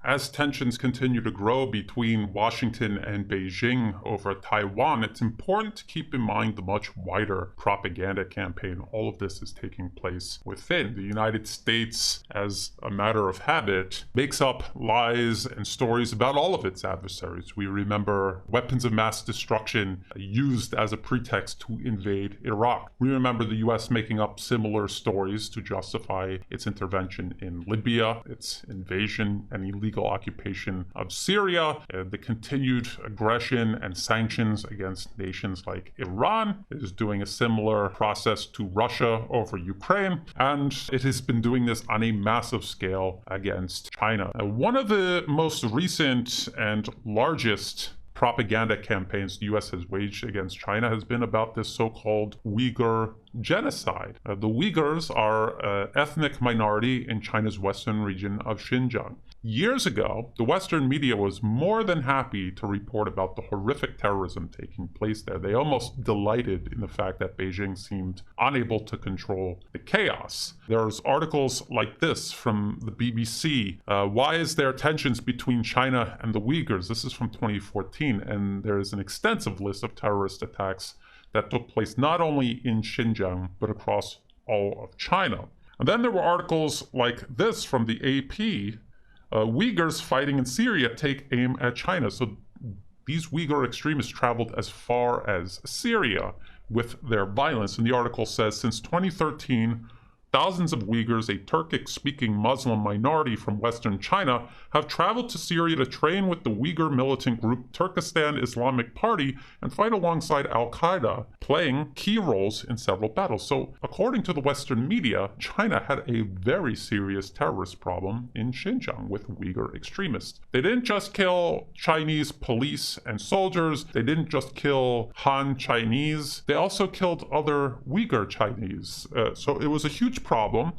As tensions continue to grow between Washington and Beijing over Taiwan, it's important to keep in mind the much wider propaganda campaign all of this is taking place within. The United States, as a matter of habit, makes up lies and stories about all of its adversaries. We remember weapons of mass destruction used as a pretext to invade Iraq. We remember the US making up similar stories to justify its intervention in Libya, its invasion and illegal occupation of Syria, the continued aggression and sanctions against nations like Iran. It is doing a similar process to Russia over Ukraine, and it has been doing this on a massive scale against China. One of the most recent and largest propaganda campaigns the US has waged against China has been about this so-called Uyghur genocide. The Uyghurs are an ethnic minority in China's western region of Xinjiang. Years ago, the Western media was more than happy to report about the horrific terrorism taking place there. They almost delighted in the fact that Beijing seemed unable to control the chaos. There's articles like this from the BBC. Why is there tensions between China and the Uyghurs? This is from 2014, and there's an extensive list of terrorist attacks that took place not only in Xinjiang, but across all of China. And then there were articles like this from the AP. Uyghurs fighting in Syria take aim at China. So these Uyghur extremists traveled as far as Syria with their violence. And the article says, since 2013, thousands of Uyghurs, a Turkic-speaking Muslim minority from Western China, have traveled to Syria to train with the Uyghur militant group Turkestan Islamic Party and fight alongside al-Qaeda, playing key roles in several battles. So, according to the Western media, China had a very serious terrorist problem in Xinjiang with Uyghur extremists. They didn't just kill Chinese police and soldiers, they didn't just kill Han Chinese, they also killed other Uyghur Chinese. So it was a huge problem.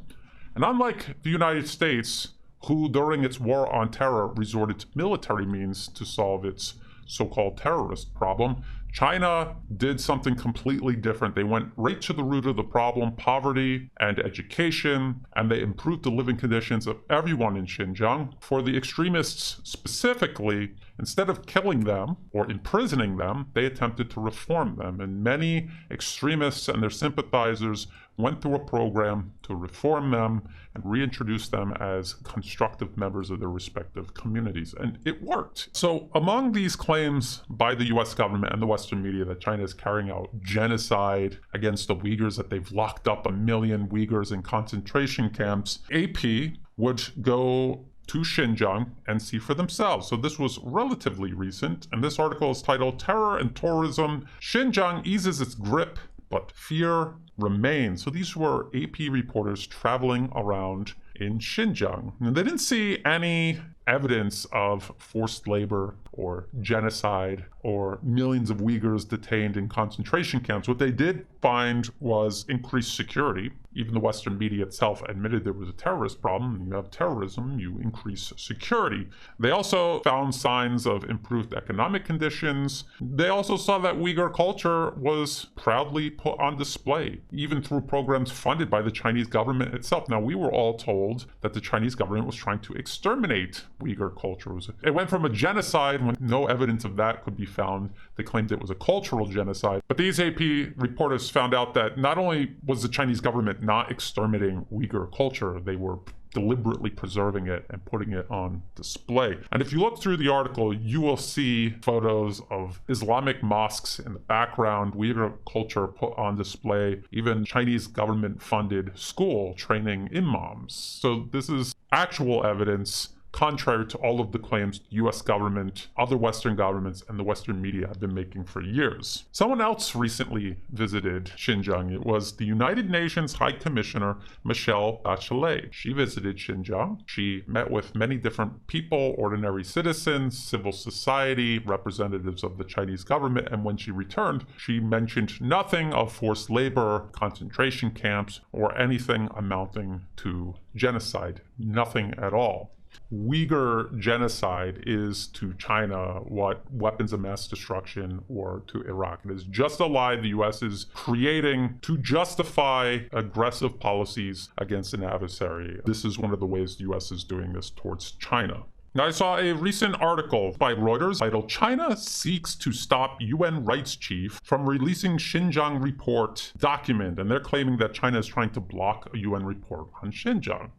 And unlike the United States, who during its war on terror resorted to military means to solve its so-called terrorist problem, China did something completely different. They went right to the root of the problem, poverty and education, and they improved the living conditions of everyone in Xinjiang. For the extremists specifically, instead of killing them or imprisoning them, they attempted to reform them. And many extremists and their sympathizers went through a program to reform them and reintroduce them as constructive members of their respective communities. And it worked. So among these claims by the US government and the Western media that China is carrying out genocide against the Uyghurs, that they've locked up 1 million Uyghurs in concentration camps, AP would go to Xinjiang and see for themselves. So this was relatively recent, and this article is titled Terror and Tourism, Xinjiang Eases Its Grip, but Fear Remains. So these were AP reporters traveling around in Xinjiang. And they didn't see any evidence of forced labor or genocide or millions of Uyghurs detained in concentration camps. What they did find was increased security. Even the Western media itself admitted there was a terrorist problem. You have terrorism, you increase security. They also found signs of improved economic conditions. They also saw that Uyghur culture was proudly put on display, even through programs funded by the Chinese government itself. Now, we were all told that the Chinese government was trying to exterminate Uyghur culture. It went from a genocide when no evidence of that could be found. They claimed it was a cultural genocide. But these AP reporters found out that not only was the Chinese government not exterminating Uyghur culture, they were deliberately preserving it and putting it on display. And if you look through the article, you will see photos of Islamic mosques in the background, Uyghur culture put on display, even Chinese government-funded school training imams. So this is actual evidence, contrary to all of the claims the US government, other Western governments, and the Western media have been making for years. Someone else recently visited Xinjiang. It was the United Nations High Commissioner, Michelle Bachelet. She visited Xinjiang. She met with many different people, ordinary citizens, civil society, representatives of the Chinese government, and when she returned, she mentioned nothing of forced labor, concentration camps, or anything amounting to genocide. Nothing at all. Uyghur genocide is to China what weapons of mass destruction were to Iraq. It is just a lie the US is creating to justify aggressive policies against an adversary. This is one of the ways the US is doing this towards China. Now, I saw a recent article by Reuters titled "China Seeks to Stop UN Rights Chief from Releasing Xinjiang Report Document," and they're claiming that China is trying to block a UN report on Xinjiang.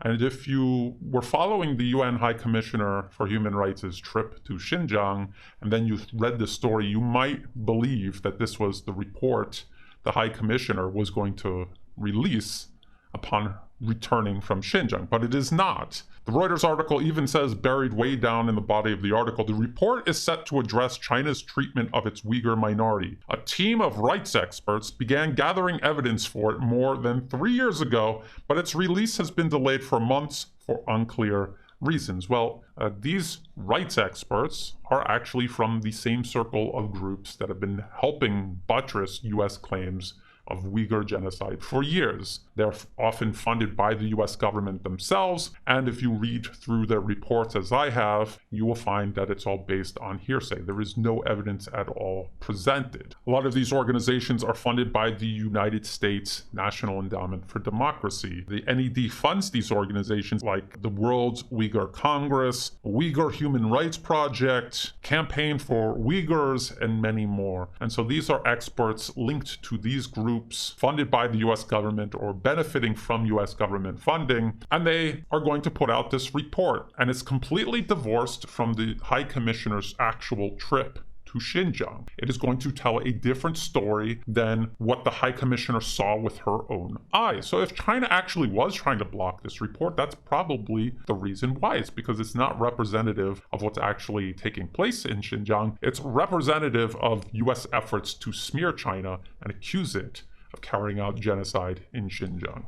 And if you were following the UN High Commissioner for Human Rights' trip to Xinjiang, and then you read the story, you might believe that this was the report the High Commissioner was going to release upon returning from Xinjiang, but it is not. The Reuters article even says, buried way down in the body of the article, the report is set to address China's treatment of its Uyghur minority. A team of rights experts began gathering evidence for it more than 3 years ago, but its release has been delayed for months for unclear reasons. Well, these rights experts are actually from the same circle of groups that have been helping buttress U.S. claims of Uyghur genocide for years. They're often funded by the US government themselves, and if you read through their reports as I have, you will find that it's all based on hearsay. There is no evidence at all presented. A lot of these organizations are funded by the United States National Endowment for Democracy. The NED funds these organizations like the World Uyghur Congress, Uyghur Human Rights Project, Campaign for Uyghurs, and many more. And so these are experts linked to these groups funded by the US government or benefiting from US government funding, and they are going to put out this report. And it's completely divorced from the High Commissioner's actual trip to Xinjiang. It is going to tell a different story than what the High Commissioner saw with her own eyes. So if China actually was trying to block this report, that's probably the reason why. It's because it's not representative of what's actually taking place in Xinjiang. It's representative of US efforts to smear China and accuse it of carrying out genocide in Xinjiang.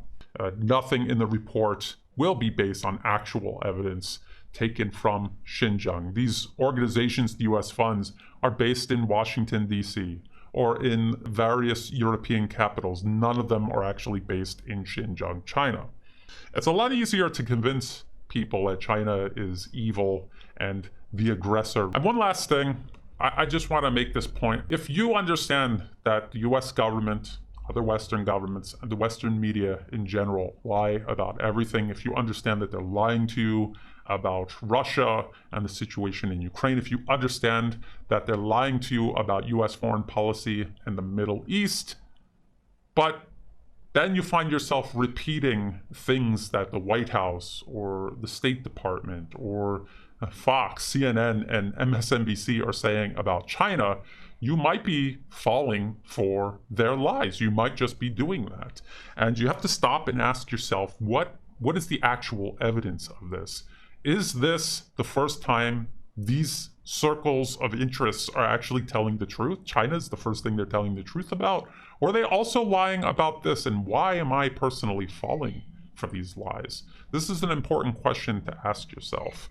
Nothing in the report will be based on actual evidence taken from Xinjiang. These organizations the US funds are based in Washington, D.C., or in various European capitals. None of them are actually based in Xinjiang, China. It's a lot easier to convince people that China is evil and the aggressor. And one last thing, I just want to make this point. If you understand that the US government, other Western governments, and the Western media in general lie about everything, if you understand that they're lying to you about Russia and the situation in Ukraine, if you understand that they're lying to you about US foreign policy in the Middle East, but then you find yourself repeating things that the White House or the State Department or Fox, CNN, and MSNBC are saying about China, you might be falling for their lies. You might just be doing that. And you have to stop and ask yourself, what is the actual evidence of this? Is this the first time these circles of interests are actually telling the truth? China is the first thing they're telling the truth about? Or are they also lying about this? And why am I personally falling for these lies? This is an important question to ask yourself.